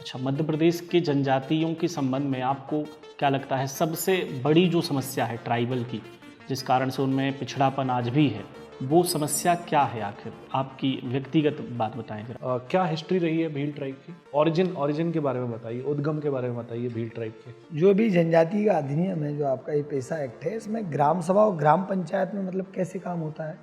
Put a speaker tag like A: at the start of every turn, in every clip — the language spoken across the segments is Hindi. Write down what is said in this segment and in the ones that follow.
A: अच्छा, मध्य प्रदेश के जनजातियों के संबंध में आपको क्या लगता है सबसे बड़ी जो समस्या है ट्राइबल की, जिस कारण से उनमें पिछड़ापन आज भी है, वो समस्या क्या है आखिर? आपकी व्यक्तिगत बात बताएँ ज़रा।
B: क्या हिस्ट्री रही है भील ट्राइब की? ओरिजिन के बारे में बताइए, उद्गम के बारे में बताइए भील ट्राइब के।
C: जो भी जनजाति का अधिनियम है, जो आपका ये पैसा एक्ट है, इसमें ग्राम सभा और ग्राम पंचायत में मतलब कैसे काम होता है?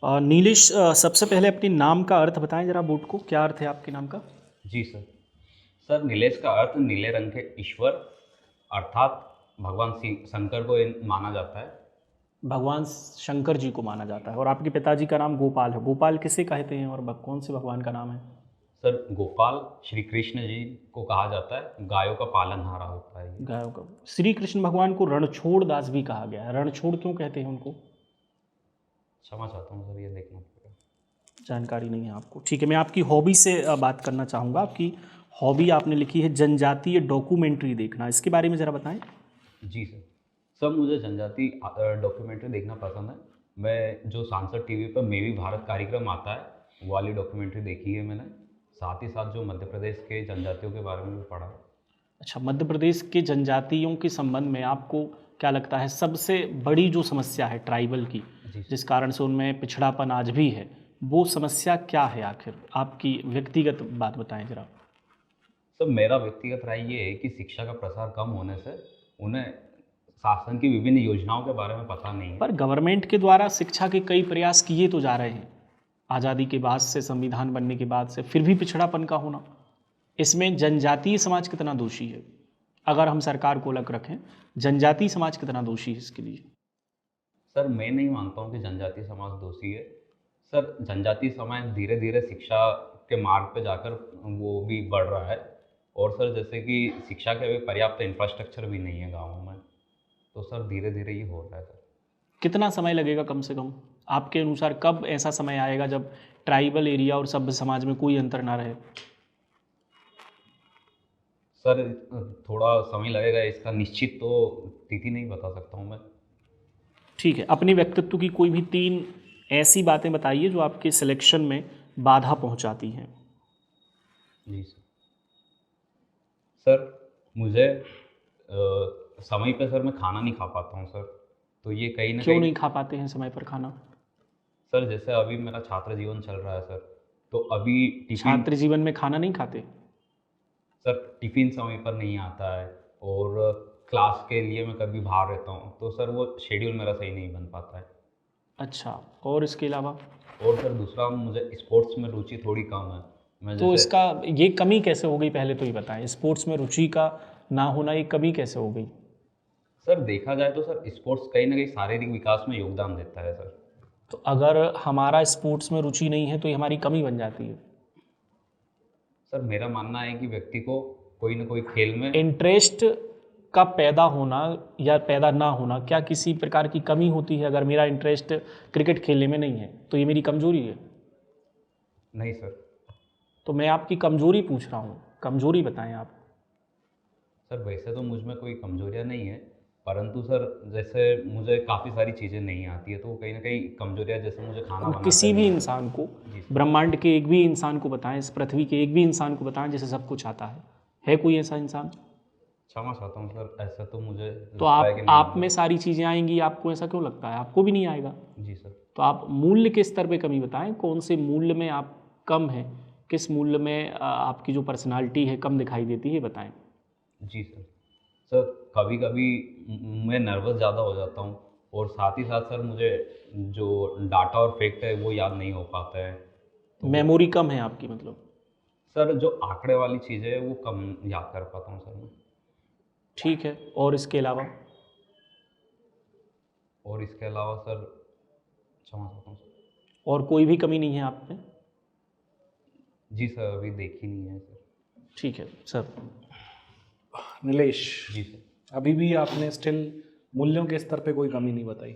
A: नीलेश, सबसे पहले अपने नाम का अर्थ बताएँ ज़रा बोट को, क्या अर्थ है आपके नाम का?
D: जी सर। सर, नीलेश का अर्थ नीले रंग के ईश्वर अर्थात भगवान शंकर को माना जाता है।
A: भगवान शंकर जी को माना जाता है और आपके पिताजी का नाम गोपाल है। गोपाल किसे कहते हैं और कौन से भगवान का नाम है?
D: सर, गोपाल श्री कृष्ण जी को कहा जाता है, गायों का पालनहारा होता है ये।
A: गायों का। श्री कृष्ण भगवान को रणछोड़ दास भी कहा गया है। रणछोड़ क्यों कहते हैं उनको?
D: क्षमा चाहता हूँ सर, ये देखना पड़ेगा।
A: जानकारी नहीं है आपको। ठीक है, मैं आपकी हॉबी से बात करना चाहूँगा। आपकी हॉबी आपने लिखी है जनजातीय डॉक्यूमेंट्री देखना, इसके बारे में ज़रा बताएं।
D: जी सर। सर, मुझे जनजाति डॉक्यूमेंट्री देखना पसंद है। मैं जो सांसद टीवी पर मेरी भारत कार्यक्रम आता है, वो वाली डॉक्यूमेंट्री देखी है मैंने। साथ ही साथ जो मध्य प्रदेश के जनजातियों के बारे में भी पढ़ा है।
A: अच्छा, मध्य प्रदेश के जनजातियों के संबंध में आपको क्या लगता है सबसे बड़ी जो समस्या है ट्राइबल की,
D: जी सर।
A: जिस कारण से उनमें पिछड़ापन आज भी है, वो समस्या क्या है आखिर? आपकी व्यक्तिगत बात बताएं ज़रा।
D: सर, मेरा व्यक्तिगत राय ये है कि शिक्षा का प्रसार कम होने से उन्हें शासन की विभिन्न योजनाओं के बारे में पता नहीं है।
A: पर गवर्नमेंट के द्वारा शिक्षा के कई प्रयास किए तो जा रहे हैं। आज़ादी के बाद से, संविधान बनने के बाद से, फिर भी पिछड़ापन का होना, इसमें जनजातीय समाज कितना दोषी है? अगर हम सरकार को अलग रखें, जनजातीय समाज कितना दोषी है इसके लिए?
D: सर, मैं नहीं मानता हूँ कि जनजातीय समाज दोषी है। सर, जनजातीय समाज धीरे धीरे शिक्षा के मार्ग पे जाकर वो भी बढ़ रहा है। और सर, जैसे कि शिक्षा के भी पर्याप्त इंफ्रास्ट्रक्चर भी नहीं है गाँवों में, तो सर धीरे धीरे ये हो रहा है सर।
A: कितना समय लगेगा कम से कम? आपके अनुसार कब ऐसा समय आएगा जब ट्राइबल एरिया और सभ्य समाज में कोई अंतर ना रहे?
D: सर, थोड़ा समय लगेगा, इसका निश्चित तो तिथि नहीं बता सकता हूँ मैं।
A: ठीक है, अपने व्यक्तित्व की कोई भी 3 ऐसी बातें बताइए जो आपके सिलेक्शन में बाधा पहुंचाती हैं।
D: जी सर। सर, मुझे समय पे सर मैं खाना नहीं खा पाता हूँ सर, तो ये कहीं ना
A: क्यों
D: कहीं।
A: नहीं खा पाते हैं समय पर खाना?
D: सर, जैसे अभी मेरा छात्र जीवन चल रहा है सर, तो अभी टिफ़िन।
A: छात्र जीवन में खाना नहीं खाते?
D: सर, टिफ़िन समय पर नहीं आता है और क्लास के लिए मैं कभी बाहर रहता हूँ, तो सर वो शेड्यूल मेरा सही नहीं बन पाता है।
A: अच्छा, और इसके अलावा?
D: और सर दूसरा, मुझे स्पोर्ट्स में रुचि थोड़ी कम है। मैं
A: तो
D: जैसे।
A: इसका ये कमी कैसे हो गई पहले तो ये बताएं। स्पोर्ट्स में रुचि का ना होना ये कमी कैसे हो गई?
D: सर, देखा जाए तो सर स्पोर्ट्स कहीं ना कहीं शारीरिक विकास में योगदान देता है सर।
A: तो अगर हमारा स्पोर्ट्स में रुचि नहीं है तो ये हमारी कमी बन जाती है।
D: सर, मेरा मानना है कि व्यक्ति को कोई ना कोई खेल में।
A: इंटरेस्ट का पैदा होना या पैदा ना होना क्या किसी प्रकार की कमी होती है? अगर मेरा इंटरेस्ट क्रिकेट खेलने में नहीं है तो ये मेरी कमजोरी है?
D: नहीं सर।
A: तो मैं आपकी कमजोरी पूछ रहा हूँ, कमजोरी बताएं आप।
D: सर, वैसे तो मुझ में कोई कमजोरियाँ नहीं है, परंतु सर जैसे मुझे काफ़ी सारी चीज़ें नहीं आती है, तो वो कहीं ना कहीं कमजोरियाँ, जैसे मुझे खाना बनाते
A: किसी भी
D: नहीं।
A: इंसान को,
D: जी सर।
A: ब्रह्मांड के एक भी इंसान को बताएं, इस पृथ्वी के एक भी इंसान को बताएं जिसे सब कुछ आता है कोई ऐसा इंसान?
D: क्षमा चाहता हूँ सर, ऐसा तो मुझे
A: तो
D: लगता है कि नहीं
A: आप
D: होगा।
A: में सारी चीज़ें आएंगी, आपको ऐसा क्यों लगता है? आपको भी नहीं आएगा।
D: जी सर।
A: तो आप मूल्य के स्तर पे कमी बताएं, कौन से मूल्य में आप कम हैं, किस मूल्य में आपकी जो पर्सनालिटी है कम दिखाई देती है, बताएं।
D: जी सर। सर, कभी कभी मैं नर्वस ज़्यादा हो जाता हूँ, और साथ ही साथ सर मुझे जो डाटा और फैक्ट है वो याद नहीं हो पाता है, तो
A: मेमोरी कम है आपकी मतलब?
D: सर जो आंकड़े वाली चीज़ें है वो कम याद कर पाता हूँ सर मैं।
A: ठीक है, और इसके अलावा?
D: और इसके अलावा सर, क्षमा चाहता हूँ सर।
A: और कोई भी कमी नहीं है आप में?
D: जी सर, अभी देखी नहीं है सर।
A: ठीक है सर।
B: नीलेश,
D: जी सर।
B: अभी भी आपने स्टिल मूल्यों के स्तर पे कोई कमी नहीं बताई।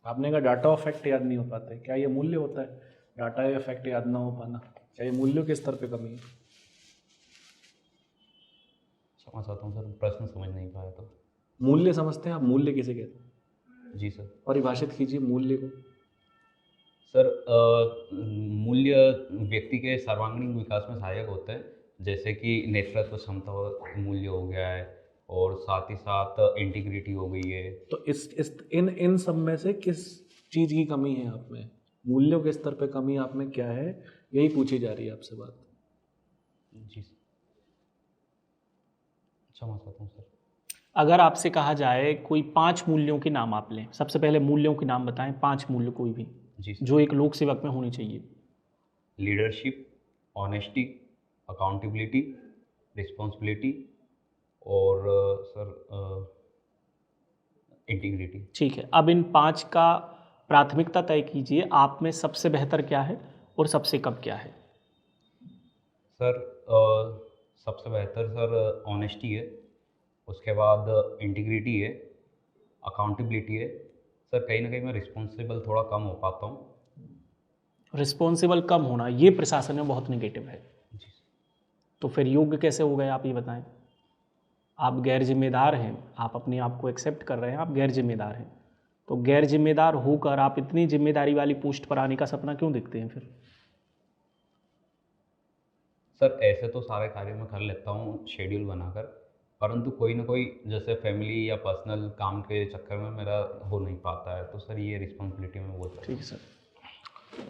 B: आपने कहा डाटा और फैक्ट याद नहीं हो पाते, क्या ये मूल्य होता है? डाटा या फैक्ट याद ना हो पाना, क्या ये मूल्यों के स्तर पे कमी है?
D: क्षमा चाहता हूँ सर, प्रश्न समझ नहीं पाया तो।
B: मूल्य समझते हैं आप? मूल्य किसे कहते हैं?
D: जी सर।
B: परिभाषित कीजिए मूल्य को।
D: सर मूल्य व्यक्ति के सर्वांगीण विकास में सहायक होते हैं, जैसे कि नेतृत्व क्षमता मूल्य हो गया है, और साथ ही साथ इंटीग्रिटी हो गई है।
B: तो इस इन सब में से किस चीज़ की कमी है आप में? मूल्यों के स्तर पे कमी आप में क्या है, यही पूछी जा रही है आपसे बात।
D: जी सर, क्षमा चाहता हूँ सर।
A: अगर आपसे कहा जाए कोई 5 मूल्यों के नाम आप लें, सबसे पहले मूल्यों के नाम बताएं, 5 मूल्य कोई भी
D: जी सर,
A: जो एक लोक सेवक में होनी चाहिए।
D: लीडरशिप, ऑनेस्टी, अकाउंटेबिलिटी, रिस्पॉन्सिबिलिटी, और सर इंटीग्रिटी।
A: ठीक है, अब इन 5 का प्राथमिकता तय कीजिए, आप में सबसे बेहतर क्या है और सबसे कम क्या है।
D: सर सबसे बेहतर सर ऑनेस्टी है, उसके बाद इंटीग्रिटी है, अकाउंटेबिलिटी है। सर कहीं ना कहीं मैं रिस्पॉन्सिबल थोड़ा कम हो पाता हूँ।
A: रिस्पॉन्सिबल कम होना ये प्रशासन में बहुत निगेटिव है,
D: जी सर।
A: तो फिर योग्य कैसे हो गए आप ये बताएं। आप गैर जिम्मेदार हैं, आप अपने आप को एक्सेप्ट कर रहे हैं, आप गैर जिम्मेदार हैं, तो गैर जिम्मेदार होकर आप इतनी जिम्मेदारी वाली पोस्ट पर आने का सपना क्यों देखते हैं फिर।
D: सर ऐसे तो सारे कार्य मैं कर लेता हूँ शेड्यूल बनाकर, परंतु कोई ना कोई जैसे फैमिली या पर्सनल काम के चक्कर में मेरा हो नहीं पाता है, तो सर ये रिस्पॉन्सिबिलिटी में बोल सकता
A: ठीक है सर।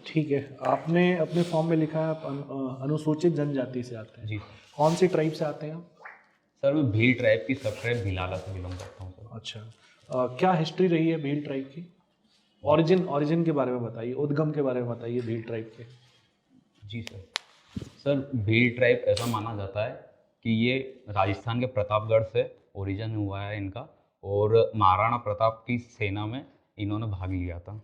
B: ठीक है, आपने अपने फॉर्म में लिखा है आप अनुसूचित जनजाति से आते
D: हूँ।
B: हैं।
D: जी
B: कौन सी ट्राइब से आते हैं आप?
D: सर, मैं भील ट्राइब की सब ट्राइब भिलाला से बिलोंग करता हूँ सर।
B: अच्छा, क्या हिस्ट्री रही है भील ट्राइब की? ओरिजिन के बारे में बताइए, उद्गम के बारे में बताइए भील ट्राइब के।
D: जी सर। सर भील ट्राइब ऐसा माना जाता है कि ये राजस्थान के प्रतापगढ़ से ओरिजिन हुआ है इनका, और महाराणा प्रताप की सेना में इन्होंने भाग लिया था।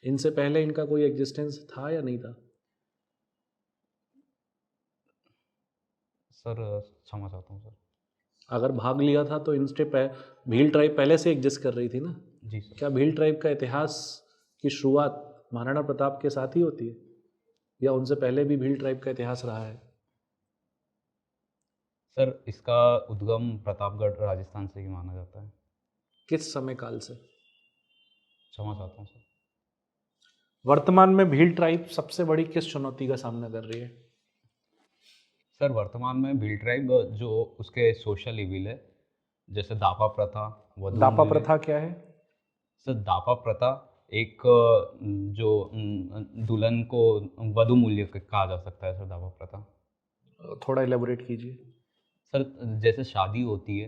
B: इनसे पहले इनका कोई एग्जिस्टेंस था या नहीं था?
D: सर क्षमा चाहता हूँ सर।
B: अगर भाग लिया था तो भील ट्राइब पहले से एग्जिस्ट कर रही थी ना।
D: जी सर।
B: क्या भील ट्राइब का इतिहास की शुरुआत महाराणा प्रताप के साथ ही होती है, या उनसे पहले भी भील ट्राइब का इतिहास रहा है?
D: सर इसका उद्गम प्रतापगढ़ राजस्थान से ही माना जाता है।
B: किस समय काल से?
D: क्षमा चाहता हूँ सर।
B: वर्तमान में भील ट्राइब सबसे बड़ी किस चुनौती का सामना कर रही है?
D: सर वर्तमान में भील ट्राइब जो उसके सोशल इविल है, जैसे दापा प्रथा, वधू
B: दापा
D: मूल्य।
B: प्रथा क्या है?
D: सर दापा प्रथा एक जो दुल्हन को वधू मूल्य कहा जा सकता है सर, दापा प्रथा।
B: थोड़ा इलेबोरेट कीजिए।
D: सर जैसे शादी होती है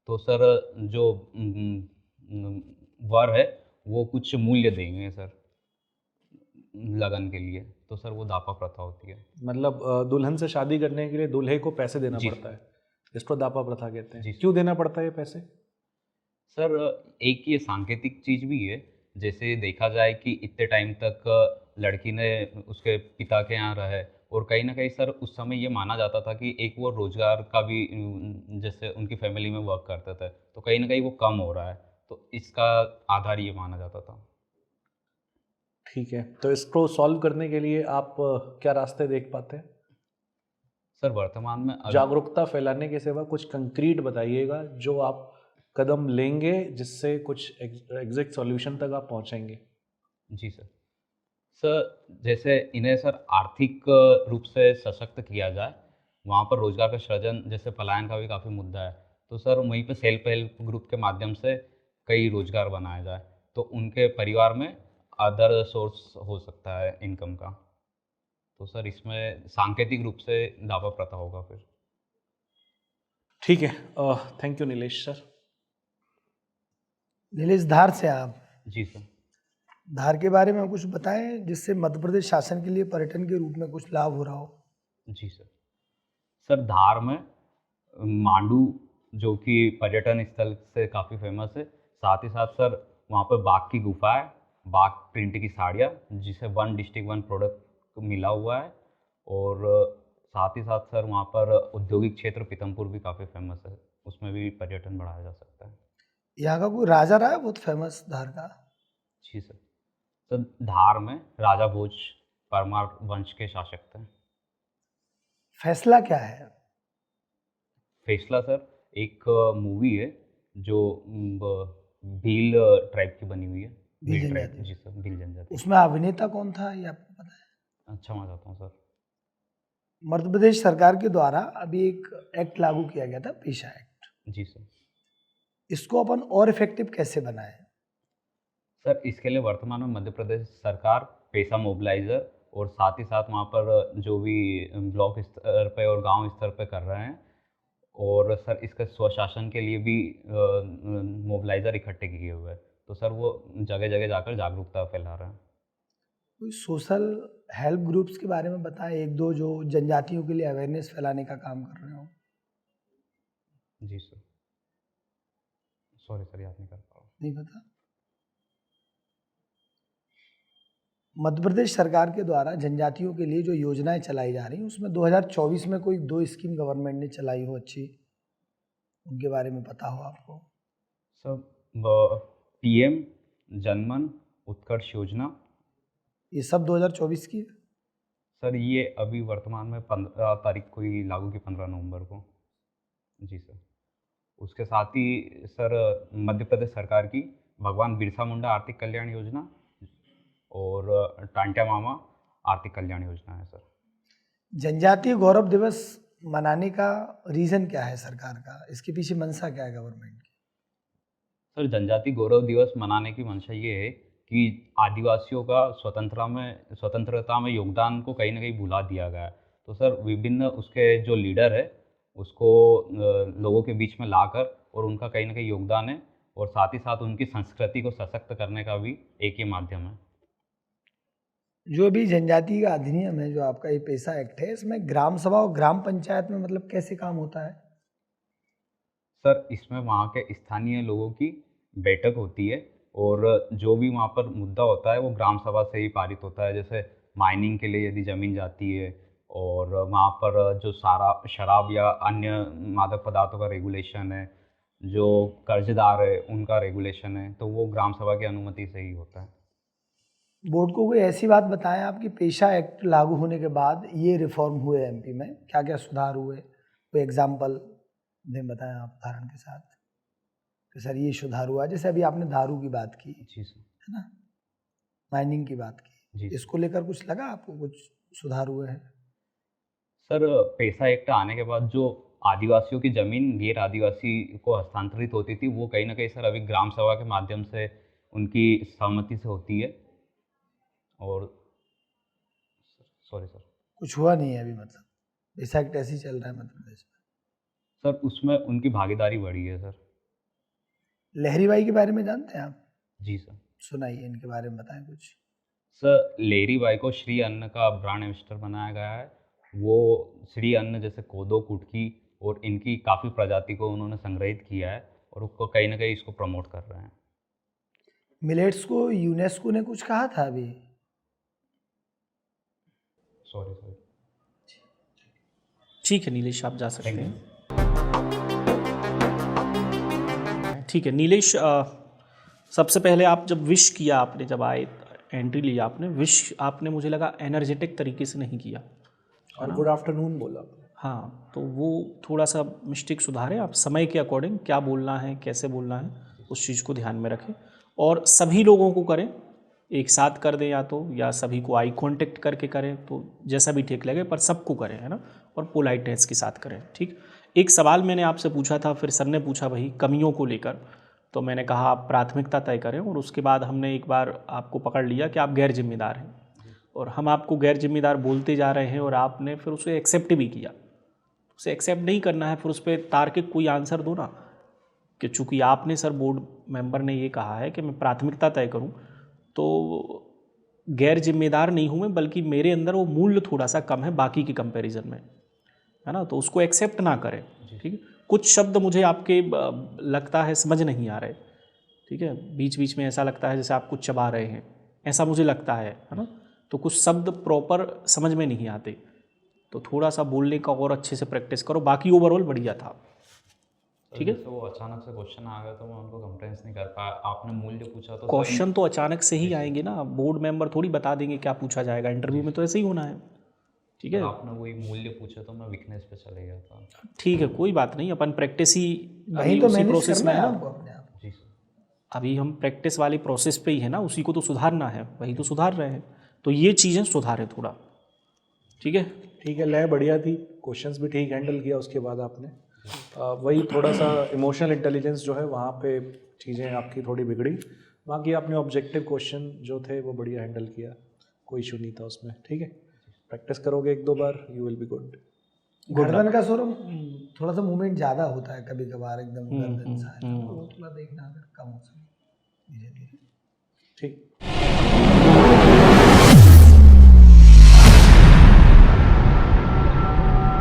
D: तो सर जो वर है वो कुछ मूल्य देंगे सर लगन के लिए, तो सर वो दापा प्रथा होती है।
B: मतलब दुल्हन से शादी करने के लिए दूल्हे को पैसे देना
D: जी।
B: पड़ता है, इसको दापा प्रथा कहते
D: जी।
B: हैं। क्यों देना पड़ता है ये पैसे?
D: सर एक ये सांकेतिक चीज़ भी है, जैसे देखा जाए कि इतने टाइम तक लड़की ने उसके पिता के यहाँ रहे, और कहीं ना कहीं सर उस समय ये माना जाता था कि एक वो रोजगार का भी जैसे उनकी फैमिली में वर्क करते थे, तो कहीं ना कहीं वो कम हो रहा है, तो इसका आधार ये माना जाता था।
B: ठीक है, तो इसको सॉल्व करने के लिए आप क्या रास्ते देख पाते हैं?
D: सर वर्तमान में
B: जागरूकता फैलाने के सिवा कुछ कंक्रीट बताइएगा जो आप कदम लेंगे जिससे कुछ एग्जैक्ट सॉल्यूशन तक आप पहुंचेंगे।
D: जी सर। सर जैसे इन्हें सर आर्थिक रूप से सशक्त किया जाए, वहाँ पर रोजगार का सृजन, जैसे पलायन का भी काफ़ी मुद्दा है, तो सर वहीं पे सेल्फ हेल्प ग्रुप के माध्यम से कई रोजगार बनाया जाए, तो उनके परिवार में अदर सोर्स हो सकता है इनकम का, तो सर इसमें सांकेतिक रूप से दावा प्रथा होगा फिर।
B: ठीक है, thank you Nilesh sir.
C: Nilesh, Dhar से आप,
D: जी सर।
C: धार के बारे में कुछ बताएं जिससे मध्य प्रदेश शासन के लिए पर्यटन के रूप में कुछ लाभ हो रहा हो।
D: जी सर। सर धार में मांडू जो कि पर्यटन स्थल से काफ़ी फेमस है, साथ ही साथ सर वहाँ पर बाघ की गुफा है, बाघ प्रिंट की साड़ियाँ, जिसे 1 डिस्ट्रिक्ट 1 प्रोडक्ट मिला हुआ है, और साथ ही साथ सर वहाँ पर औद्योगिक क्षेत्र पीतमपुर भी काफ़ी फेमस है, उसमें भी पर्यटन बढ़ाया जा सकता है।
C: यहाँ का कोई राजा रहा है बहुत फेमस धार का?
D: जी सर। सर धार में राजा भोज परमार वंश के शासक थे।
C: फैसला क्या है?
D: फैसला सर एक मूवी है जो भील ट्राइब की बनी हुई है।
C: भील
D: ट्राइब,
C: जनजाति।
D: जी सर, भील जनजाति।
C: उसमें अभिनेता कौन था ये आपको पता है?
D: क्षमा चाहता हूँ सर।
C: मध्य प्रदेश सरकार के द्वारा अभी एक एक्ट लागू किया गया था, पेशा एक्ट।
D: जी सर।
C: इसको अपन और इफेक्टिव कैसे बनाएं?
D: सर इसके लिए वर्तमान में मध्य प्रदेश सरकार पेशा मोबिलाइजर और साथ ही साथ वहाँ पर जो भी ब्लॉक स्तर पे और गांव स्तर पे कर रहे हैं, और सर इसके स्वशासन के लिए भी मोबिलाइजर इकट्ठे किए हुए हैं। तो सर वो जगह जगह जाकर जागरूकता फैला रहे हैं।
C: कोई सोशल हेल्प ग्रुप्स के बारे में बताएं, एक दो जो जनजातियों के लिए अवेयरनेस फैलाने का काम कर रहे हो।
D: जी सर, सॉरी सर, याद नहीं कर पा रहा हूँ।
C: नहीं पता? मध्य प्रदेश सरकार के द्वारा जनजातियों के लिए जो योजनाएं चलाई जा रही हैं, उसमें 2024 में कोई 2 स्कीम गवर्नमेंट ने चलाई हो अच्छी, उनके बारे में पता हो आपको?
D: सर PM जनमन उत्कर्ष योजना,
C: ये सब 2024 की है?
D: सर ये अभी वर्तमान में 15 तारीख को ही लागू की, 15 नवंबर को। जी सर। उसके साथ ही सर मध्य प्रदेश सरकार की भगवान बिरसा मुंडा आर्थिक कल्याण योजना और टांट्या मामा आर्थिक कल्याण योजना है सर।
C: जनजातीय गौरव दिवस मनाने का रीज़न क्या है सरकार का? इसके पीछे मंशा क्या है गवर्नमेंट की?
D: सर जनजाति गौरव दिवस मनाने की मंशा ये है कि आदिवासियों का स्वतंत्रता में योगदान को कहीं ना कहीं भुला दिया गया है। तो सर विभिन्न उसके जो लीडर है उसको लोगों के बीच में लाकर और उनका कहीं ना कहीं योगदान है, और साथ ही साथ उनकी संस्कृति को सशक्त करने का भी एक ही माध्यम है।
C: जो भी जनजाति का अधिनियम है, जो आपका ये पेशा एक्ट है, इसमें ग्राम सभा और ग्राम पंचायत में मतलब कैसे काम होता है?
D: सर इसमें वहाँ के स्थानीय लोगों की बैठक होती है, और जो भी वहाँ पर मुद्दा होता है वो ग्राम सभा से ही पारित होता है। जैसे माइनिंग के लिए यदि ज़मीन जाती है, और वहाँ पर जो सारा शराब या अन्य मादक पदार्थों का रेगुलेशन है, जो कर्जदार है उनका रेगुलेशन है, तो वो ग्राम सभा की अनुमति से ही होता है।
C: बोर्ड को कोई ऐसी बात बताएं आप कि पेशा एक्ट लागू होने के बाद ये रिफॉर्म हुए MP में, क्या क्या सुधार हुए, कोई एग्जाम्पल दें, बताएं आप उदाहरण के साथ कि सर ये सुधार हुआ। जैसे अभी आपने दारू की बात की
D: जी सर।
C: है ना, माइनिंग की बात की,
D: जी
C: इसको लेकर कुछ लगा आपको कुछ सुधार हुए हैं?
D: सर पेशा एक्ट आने के बाद जो आदिवासियों की ज़मीन गैर आदिवासी को हस्तांतरित होती थी, वो कहीं ना कहीं सर अभी ग्राम सभा के माध्यम से उनकी सहमति से होती है। और सॉरी सर,
C: कुछ हुआ नहीं है अभी, मतलब पेशा एक्ट ऐसे ही चल रहा है मध्य प्रदेश में?
D: सर उसमें उनकी भागीदारी बढ़ी है सर।
C: लहरीबाई के बारे में जानते हैं आप?
D: जी सर।
C: सुनाइए, इनके बारे में बताएं कुछ।
D: सर लहरीबाई को श्री अन्न का ब्रांड एम्बेसडर बनाया गया है। वो श्री अन्न जैसे कोदो, कुटकी और इनकी काफ़ी प्रजाति को उन्होंने संग्रहित किया है, और उसको कहीं ना कहीं इसको प्रमोट कर रहे हैं।
C: मिलेट्स को यूनेस्को ने कुछ कहा था अभी?
D: Sorry sir.
A: ठीक है नीलेश, आप जा सकते हैं। ठीक है नीलेश, सबसे पहले आप जब विश किया, आपने जब आए एंट्री लिया, आपने विश आपने मुझे लगा एनर्जेटिक तरीके से नहीं किया,
B: और गुड आफ्टरनून बोला।
A: हाँ, तो वो थोड़ा सा मिस्टेक सुधारें आप। समय के अकॉर्डिंग क्या बोलना है, कैसे बोलना है, उस चीज़ को ध्यान में रखें, और सभी लोगों को करें, एक साथ कर दें या सभी को आई कांटेक्ट करके करें, तो जैसा भी ठीक लगे, पर सबको करें, है ना, और पोलाइटनेस के साथ करें। ठीक। एक सवाल मैंने आपसे पूछा था, फिर सर ने पूछा वही कमियों को लेकर, तो मैंने कहा आप प्राथमिकता तय करें, और उसके बाद हमने एक बार आपको पकड़ लिया कि आप गैर जिम्मेदार हैं, और हम आपको गैर जिम्मेदार बोलते जा रहे हैं, और आपने फिर उसे एक्सेप्ट भी किया। उसे एक्सेप्ट नहीं करना है, फिर उस पर तार्किक कोई आंसर दो ना, कि चूँकि आपने सर बोर्ड मेंबर ने ये कहा है कि मैं प्राथमिकता तय करूं, तो गैर जिम्मेदार नहीं हूं मैं, बल्कि मेरे अंदर वो मूल्य थोड़ा सा कम है बाकी के कंपैरिजन में, है ना, तो उसको एक्सेप्ट ना करें। ठीक है, कुछ शब्द मुझे आपके लगता है समझ नहीं आ रहे, ठीक है, बीच बीच में ऐसा लगता है जैसे आप कुछ चबा रहे हैं, ऐसा मुझे लगता है ना, तो कुछ शब्द प्रॉपर समझ में नहीं आते, तो थोड़ा सा बोलने का और अच्छे से प्रैक्टिस करो। बाकी ओवरऑल बढ़िया था। ठीक है,
D: तो वो अचानक से क्वेश्चन आ गया तो मैं उनको कंप्रेंस नहीं कर पाया। आपने मूल्य पूछा तो
A: क्वेश्चन तो अचानक से ही आएंगे ना, बोर्ड मेंबर थोड़ी बता देंगे क्या पूछा जाएगा, इंटरव्यू में तो ऐसे ही होना है। ठीक है,
D: आपने वही मूल्य पूछे तो मैं वीकनेस पे चले गया था।
A: ठीक है, कोई बात नहीं, अपन प्रैक्टिस ही
C: वही तो
A: उसी
C: मैनेज
A: प्रोसेस
C: करना
A: में
C: है
A: है ना।
C: आपको अपने आप।
D: जी सर।
A: अभी हम प्रैक्टिस वाली प्रोसेस पे ही है ना, उसी को तो सुधारना है, वही तो सुधार रहे हैं। तो ये चीज़ें सुधारें थोड़ा, ठीक है।
B: ठीक है, लय बढ़िया थी, क्वेश्चंस भी ठीक हैंडल किया उसके बाद आपने। वही थोड़ा सा इमोशनल इंटेलिजेंस जो है वहाँ पे चीज़ें आपकी थोड़ी बिगड़ी, बाकी आपने ऑब्जेक्टिव क्वेश्चन जो थे वो बढ़िया हैंडल किया, कोई इशू नहीं था उसमें। ठीक है, प्रैक्टिस करोगे 1-2 बार, यू विल बी गुड।
C: गर्दन का सौरभ थोड़ा सा मूवमेंट ज़्यादा होता है कभी कभार, एकदम गर्दन सा है, तो वो थोड़ा देखना अगर कम हो सके धीरे धीरे।
B: ठीक।